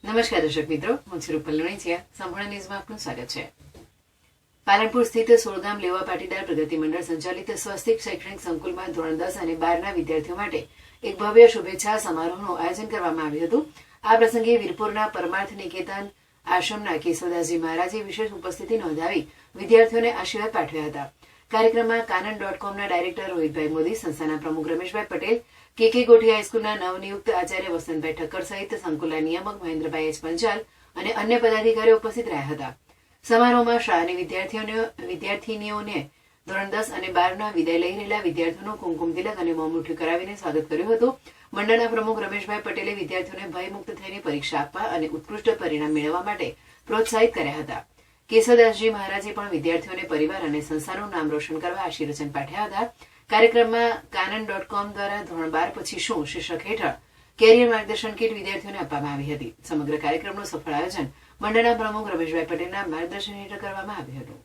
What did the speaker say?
નમસ્કાર દર્શક મિત્રો, હું છું રૂપલ લુણીચિયા. સંપૂર્ણ ન્યૂઝમાં આપનું સ્વાગત છે. પાલનપુર સ્થિત સોળગામ લેવા પાટીદાર પ્રગતિ મંડળ સંચાલિત સ્વસ્તિક શૈક્ષણિક સંકુલમાં ધોરણ 10 અને 12ના વિદ્યાર્થીઓ માટે એક ભવ્ય શુભેચ્છા સમારોહનું આયોજન કરવામાં આવ્યું હતું. આ પ્રસંગે વીરપુરના પરમાર્થ નિકેતન આશ્રમના કેશવદાસજી મહારાજે વિશેષ ઉપસ્થિતિ નોંધાવી વિદ્યાર્થીઓને આશીર્વાદ પાઠવ્યા હતા. કાર્યક્રમમાં કાનન.comના ડાયરેક્ટર રોહિતભાઈ મોદી, સંસ્થાના પ્રમુખ રમેશભાઈ પટેલ, કે ગોઠી હાઈસ્કૂલના નવનિયુક્ત આચાર્ય વસંતભાઈ ઠક્કર સહિત સંકુલના નિયામક મહેન્દ્રભાઈ એચ પંચાલ અને અન્ય પદાધિકારીઓ ઉપસ્થિત રહ્યા હતા. સમારોહમાં શાળાની વિદ્યાર્થીનીઓને ધોરણ 10 અને 12ના વિદાય લઈ રહેલા વિદ્યાર્થીઓનું કુમકુમ તિલક અને મોંમીઠું કરાવીને સ્વાગત કર્યું હતું. મંડળના પ્રમુખ રમેશભાઈ પટેલે વિદ્યાર્થીઓને ભયમુક્ત થઈને પરીક્ષા આપવા અને ઉત્કૃષ્ટ પરિણામ મેળવવા માટે પ્રોત્સાહિત કર્યા હતા. કેશવદાસજી મહારાજે પણ વિદ્યાર્થીઓને પરિવાર અને સંસ્થાનું નામ રોશન કરવા આશીર્વચન પાઠવ્યા હતા. કાર્યક્રમમાં કાનન.com દ્વારા ધોરણ 12 પછી શું શીર્ષક હેઠળ કેરિયર માર્ગદર્શન કીટ વિદ્યાર્થીઓને આપવામાં આવી હતી. સમગ્ર કાર્યક્રમનું સફળ આયોજન મંડળના પ્રમુખ રમેશભાઈ પટેલના માર્ગદર્શન હેઠળ કરવામાં આવ્યું હતું.